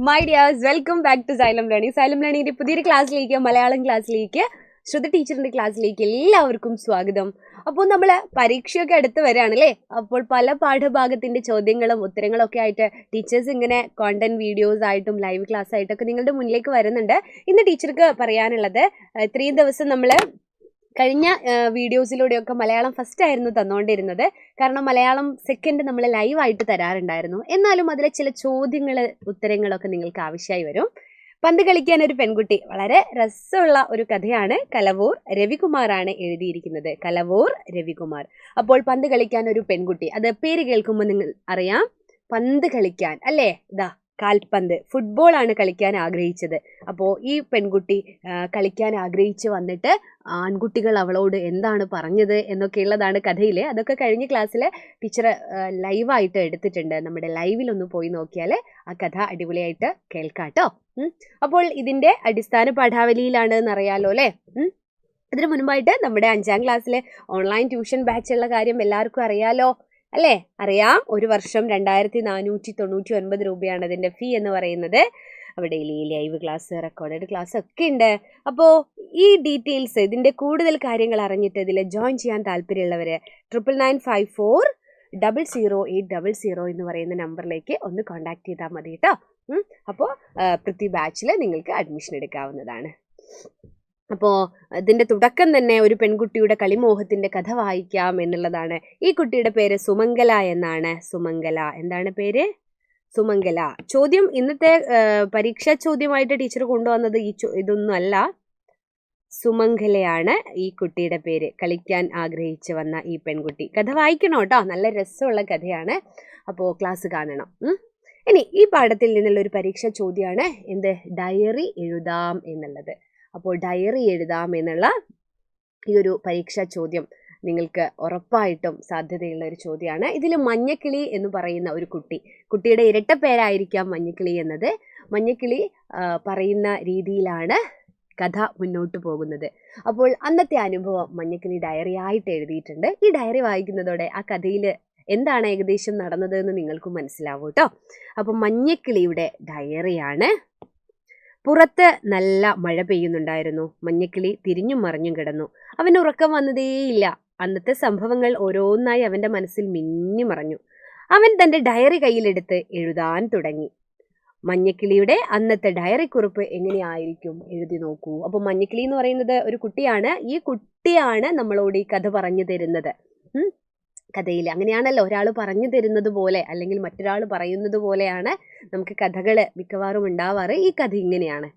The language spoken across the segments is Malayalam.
My dears, welcome back to Xylem learning. Xylem ലേണിംഗിന്റെ പുതിയൊരു ക്ലാസ്സിലേക്ക്, മലയാളം ക്ലാസ്സിലേക്ക്, ശ്രുതി ടീച്ചറിന്റെ ക്ലാസ്സിലേക്ക് എല്ലാവർക്കും സ്വാഗതം. അപ്പോൾ നമ്മൾ പരീക്ഷയൊക്കെ അടുത്ത് വരികയാണല്ലേ. അപ്പോൾ പല പാഠഭാഗത്തിന്റെ ചോദ്യങ്ങളും ഉത്തരങ്ങളും ഒക്കെ ആയിട്ട് ടീച്ചേഴ്സ് ഇങ്ങനെ കോണ്ടന്റ് വീഡിയോസ് ആയിട്ടും ലൈവ് ക്ലാസ് ആയിട്ടൊക്കെ നിങ്ങളുടെ മുന്നിലേക്ക് വരുന്നുണ്ട്. ഇന്ന് ടീച്ചർക്ക് പറയാനുള്ളത്, ഇത്രയും ദിവസം നമ്മൾ കഴിഞ്ഞ വീഡിയോസിലൂടെയൊക്കെ മലയാളം ഫസ്റ്റ് ആയിരുന്നു തന്നുകൊണ്ടിരുന്നത്. കാരണം മലയാളം സെക്കൻഡ് നമ്മൾ ലൈവായിട്ട് തരാറുണ്ടായിരുന്നു. എന്നാലും അതിലെ ചില ഉത്തരങ്ങളൊക്കെ നിങ്ങൾക്ക് ആവശ്യമായി വരും. പന്ത് കളിക്കാൻ ഒരു പെൺകുട്ടി, വളരെ രസമുള്ള ഒരു കഥയാണ്. കലവൂർ രവികുമാറാണ് എഴുതിയിരിക്കുന്നത്. കലവൂർ രവികുമാർ. അപ്പോൾ പന്ത് കളിക്കാൻ ഒരു പെൺകുട്ടി, അത് പേര് കേൾക്കുമ്പോൾ നിങ്ങൾ അറിയാം, പന്ത് കളിക്കാൻ അല്ലേ. ഇതാ കാൽപന്ത്, ഫുട്ബോൾ ആണ് കളിക്കാൻ ആഗ്രഹിച്ചത്. അപ്പോൾ ഈ പെൺകുട്ടി കളിക്കാൻ ആഗ്രഹിച്ച് വന്നിട്ട് ആൺകുട്ടികൾ അവളോട് എന്താണ് പറഞ്ഞത് എന്നൊക്കെയുള്ളതാണ് കഥയിൽ. അതൊക്കെ കഴിഞ്ഞ ക്ലാസ്സിൽ ടീച്ചർ ലൈവായിട്ട് എടുത്തിട്ടുണ്ട്. നമ്മുടെ ലൈവിലൊന്ന് പോയി നോക്കിയാൽ ആ കഥ അടിപൊളിയായിട്ട് കേൾക്കാട്ടോ. അപ്പോൾ ഇതിൻ്റെ അടിസ്ഥാന പാഠാവലിയിലാണ് എന്നറിയാലോ അല്ലേ. അതിനു മുൻപായിട്ട് നമ്മുടെ 5ാം ക്ലാസ്സിലെ ഓൺലൈൻ ട്യൂഷൻ ബാച്ചുള്ള കാര്യം എല്ലാവർക്കും അറിയാലോ അല്ലേ. അറിയാം, ഒരു വർഷം 2499 രൂപയാണ് അതിൻ്റെ ഫീ എന്ന് പറയുന്നത്. അവിടെ ലൈവ് ക്ലാസ്, റെക്കോർഡഡ് ക്ലാസ് ഒക്കെ ഉണ്ട്. അപ്പോൾ ഈ ഡീറ്റെയിൽസ്, ഇതിൻ്റെ കൂടുതൽ കാര്യങ്ങൾ അറിഞ്ഞിട്ട് ഇതിൽ ജോയിൻ ചെയ്യാൻ താല്പര്യമുള്ളവർ 9954008000 എന്ന് പറയുന്ന നമ്പറിലേക്ക് ഒന്ന് കോൺടാക്ട് ചെയ്താൽ മതി കേട്ടോ. അപ്പോൾ പ്രതി ബാച്ചിൽ നിങ്ങൾക്ക് അഡ്മിഷൻ എടുക്കാവുന്നതാണ്. അപ്പോൾ ഇതിൻ്റെ തുടക്കം തന്നെ ഒരു പെൺകുട്ടിയുടെ കളിമോഹത്തിൻ്റെ കഥ വായിക്കാം എന്നുള്ളതാണ്. ഈ കുട്ടിയുടെ പേര് സുമംഗല എന്നാണ്. സുമംഗല, എന്താണ് പേര്? സുമംഗല. ചോദ്യം ഇന്നത്തെ പരീക്ഷാ ചോദ്യമായിട്ട് ടീച്ചർ കൊണ്ടുവന്നത് ഇതൊന്നും അല്ല. സുമംഗലയാണ് ഈ കുട്ടിയുടെ പേര്. കളിക്കാൻ ആഗ്രഹിച്ച് വന്ന ഈ പെൺകുട്ടി. കഥ വായിക്കണം കേട്ടോ, നല്ല രസമുള്ള കഥയാണ്. അപ്പോൾ ക്ലാസ് കാണണം. ഇനി ഈ പാഠത്തിൽ നിന്നുള്ള ഒരു പരീക്ഷാ ചോദ്യമാണ് എന്ത്? ഡയറി എഴുതാം എന്നുള്ളത്. അപ്പോൾ ഡയറി എഴുതാം എന്നുള്ള ഈ ഒരു പരീക്ഷാ ചോദ്യം നിങ്ങൾക്ക് ഉറപ്പായിട്ടും സാധ്യതയുള്ള ഒരു ചോദ്യമാണ്. ഇതിൽ മഞ്ഞക്കിളി എന്ന് പറയുന്ന ഒരു കുട്ടിയുടെ ഇരട്ട പേരായിരിക്കാം മഞ്ഞക്കിളി എന്നത്. മഞ്ഞക്കിളി പറയുന്ന രീതിയിലാണ് കഥ മുന്നോട്ട് പോകുന്നത്. അപ്പോൾ അന്നത്തെ അനുഭവം മഞ്ഞക്കിളി ഡയറി ആയിട്ട് എഴുതിയിട്ടുണ്ട്. ഈ ഡയറി വായിക്കുന്നതോടെ ആ കഥയിൽ എന്താണ് ഏകദേശം നടന്നത് എന്ന് നിങ്ങൾക്ക് മനസ്സിലാവും കേട്ടോ. അപ്പം മഞ്ഞക്കിളിയുടെ ഡയറിയാണ്. പുറത്ത് നല്ല മഴ പെയ്യുന്നുണ്ടായിരുന്നു. മഞ്ഞക്കിളി തിരിഞ്ഞും മറിഞ്ഞും കിടന്നു. അവന് ഉറക്കം വന്നതേയില്ല. അന്നത്തെ സംഭവങ്ങൾ ഓരോന്നായി അവൻ്റെ മനസ്സിൽ മിന്നി മറഞ്ഞു. അവൻ തൻ്റെ ഡയറി കയ്യിലെടുത്ത് എഴുതാൻ തുടങ്ങി. മഞ്ഞക്കിളിയുടെ അന്നത്തെ ഡയറി കുറിപ്പ് എങ്ങനെയായിരിക്കും? എഴുതി നോക്കൂ. അപ്പോൾ മഞ്ഞക്കിളി എന്ന് പറയുന്നത് ഒരു കുട്ടിയാണ്. ഈ കുട്ടിയാണ് നമ്മളോട് ഈ കഥ പറഞ്ഞു തരുന്നത്. കഥയിൽ അങ്ങനെയാണല്ലോ, ഒരാൾ പറഞ്ഞു തരുന്നത് പോലെ അല്ലെങ്കിൽ മറ്റൊരാൾ പറയുന്നത് പോലെയാണ് നമുക്ക് കഥകൾ മിക്കവാറും ഉണ്ടാവാറ്. ഈ കഥ ഇങ്ങനെയാണ്.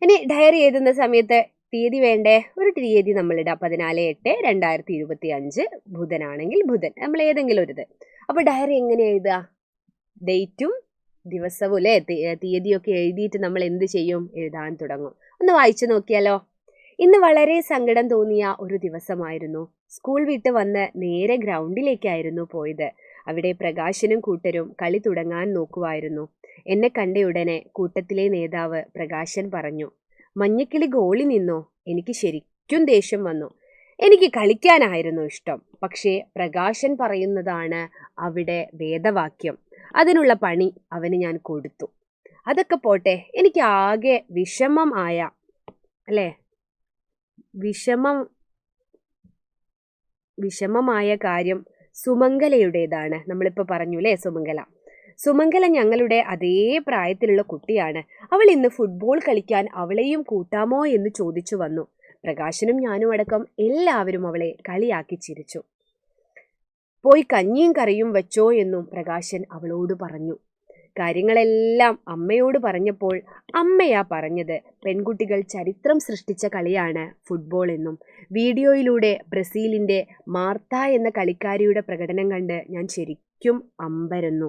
ഇനി ഡയറി എഴുതുന്ന സമയത്ത് തീയതി വേണ്ടേ? ഒരു തീയതി നമ്മളിടാം. 14/8/2025. ബുധനാണെങ്കിൽ ബുധൻ, നമ്മൾ ഏതെങ്കിലും ഒരു ഇത്. അപ്പോൾ ഡയറി എങ്ങനെ എഴുതുക? ഡേറ്റും ദിവസവും അല്ലേ, തീയതിയൊക്കെ എഴുതിയിട്ട് നമ്മൾ എന്ത് ചെയ്യും? എഴുതാൻ തുടങ്ങും. ഒന്ന് വായിച്ചു നോക്കിയാലോ. ഇന്ന് വളരെ സങ്കടം തോന്നിയ ഒരു ദിവസമായിരുന്നു. സ്കൂൾ വിട്ട് വന്ന് നേരെ ഗ്രൗണ്ടിലേക്കായിരുന്നു പോയത്. അവിടെ പ്രകാശനും കൂട്ടരും കളി തുടങ്ങാൻ നോക്കുമായിരുന്നു. എന്നെ കണ്ടയുടനെ കൂട്ടത്തിലെ നേതാവ് പ്രകാശൻ പറഞ്ഞു, മഞ്ഞക്കിളി ഗോളി നിന്നോ? എനിക്ക് ശരിക്കും ദേഷ്യം വന്നു. എനിക്ക് കളിക്കാനായിരുന്നു ഇഷ്ടം. പക്ഷേ പ്രകാശൻ പറയുന്നതാണ് അവിടെ വേദവാക്യം. അതിനുള്ള പണി അവന് ഞാൻ കൊടുത്തു. അതൊക്കെ പോട്ടെ, എനിക്ക് ആകെ വിഷമമായ കാര്യം സുമംഗലയുടേതാണ്. നമ്മളിപ്പോൾ പറഞ്ഞു അല്ലേ, സുമംഗല ഞങ്ങളുടെ അതേ പ്രായത്തിലുള്ള കുട്ടിയാണ്. അവൾ ഇന്ന് ഫുട്ബോൾ കളിക്കാൻ അവളെയും കൂട്ടാമോ എന്ന് ചോദിച്ചു വന്നു. പ്രകാശനും ഞാനും അടക്കം എല്ലാവരും അവളെ കളിയാക്കി ചിരിച്ചു. പോയി കഞ്ഞിയും കറിയും വെച്ചോ എന്നും പ്രകാശൻ അവളോട് പറഞ്ഞു. കാര്യങ്ങളെല്ലാം അമ്മയോട് പറഞ്ഞപ്പോൾ അമ്മയാ പറഞ്ഞത്, പെൺകുട്ടികൾ ചരിത്രം സൃഷ്ടിച്ച കളിയാണ് ഫുട്ബോൾ എന്നും. വീഡിയോയിലൂടെ ബ്രസീലിൻ്റെ മാർത്ത എന്ന കളിക്കാരിയുടെ പ്രകടനം കണ്ട് ഞാൻ ശരിക്കും അമ്പരന്നു.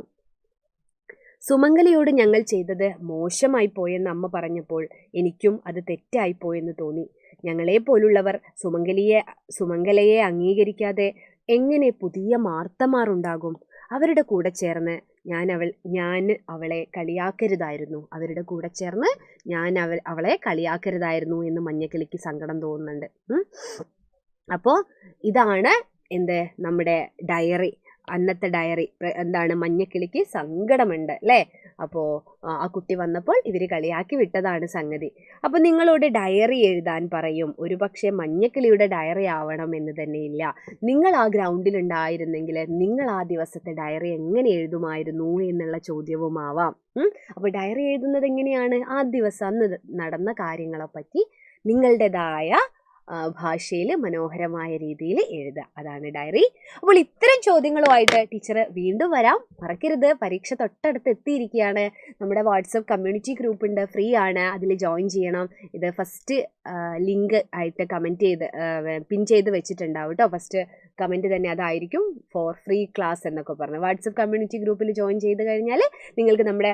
സുമംഗലയോട് ഞങ്ങൾ ചെയ്തത് മോശമായി പോയെന്ന് അമ്മ പറഞ്ഞപ്പോൾ എനിക്കും അത് തെറ്റായിപ്പോയെന്ന് തോന്നി. ഞങ്ങളെ പോലുള്ളവർ സുമംഗലയെ അംഗീകരിക്കാതെ എങ്ങനെ പുതിയ മാർത്തമാർ ഉണ്ടാകും? അവരുടെ കൂടെ ചേർന്ന് ഞാൻ അവളെ കളിയാക്കരുതായിരുന്നു. അവളെ കളിയാക്കരുതായിരുന്നു എന്ന് മഞ്ഞക്കിളിക്ക് സങ്കടം തോന്നുന്നുണ്ട്. അപ്പോൾ ഇതാണ് നമ്മുടെ ഡയറി. അന്നത്തെ ഡയറി എന്താണ്? മഞ്ഞക്കിളിക്ക് സങ്കടമുണ്ട് അല്ലേ. അപ്പോൾ ആ കുട്ടി വന്നപ്പോൾ ഇവർ കളിയാക്കി വിട്ടതാണ് സംഗതി. അപ്പോൾ നിങ്ങളോട് ഡയറി എഴുതാൻ പറയും. ഒരു പക്ഷേ മഞ്ഞക്കിളിയുടെ ഡയറി ആവണം എന്ന് തന്നെയില്ല. നിങ്ങൾ ആ ഗ്രൗണ്ടിൽ ഉണ്ടായിരുന്നെങ്കിൽ നിങ്ങൾ ആ ദിവസത്തെ ഡയറി എങ്ങനെ എഴുതുമായിരുന്നു എന്നുള്ള ചോദ്യവുമാവാം. അപ്പോൾ ഡയറി എഴുതുന്നത് എങ്ങനെയാണ്? ആ ദിവസം അന്ന് നടന്ന കാര്യങ്ങളെ പറ്റി നിങ്ങളുടേതായ ഭാഷയിൽ മനോഹരമായ രീതിയിൽ എഴുതുക. അതാണ് ഡയറി. അപ്പോൾ ഇത്തരം ചോദ്യങ്ങളുമായിട്ട് ടീച്ചർ വീണ്ടും വരാം. മറക്കരുത്, പരീക്ഷ തൊട്ടടുത്ത് എത്തിയിരിക്കുകയാണ്. നമ്മുടെ വാട്സപ്പ് കമ്മ്യൂണിറ്റി ഗ്രൂപ്പ് ഉണ്ട്, ഫ്രീ ആണ്, അതിൽ ജോയിൻ ചെയ്യണം. ഇത് ഫസ്റ്റ് ലിങ്ക് ആയിട്ട് കമൻറ്റ് ചെയ്ത് പിൻ ചെയ്ത് വെച്ചിട്ടുണ്ടാവും കേട്ടോ. ഫസ്റ്റ് കമൻറ്റ് തന്നെ അതായിരിക്കും, ഫോർ ഫ്രീ ക്ലാസ് എന്നൊക്കെ പറഞ്ഞു. വാട്സപ്പ് കമ്മ്യൂണിറ്റി ഗ്രൂപ്പിൽ ജോയിൻ ചെയ്ത് കഴിഞ്ഞാൽ നിങ്ങൾക്ക് നമ്മുടെ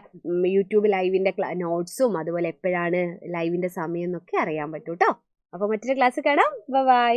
യൂട്യൂബ് ലൈവിൻ്റെ നോട്ട്സും അതുപോലെ എപ്പോഴാണ് ലൈവിൻ്റെ സമയം എന്നൊക്കെ അറിയാൻ പറ്റും കേട്ടോ. അപ്പോൾ മറ്റൊരു ക്ലാസ് കാണാം. ബൈ.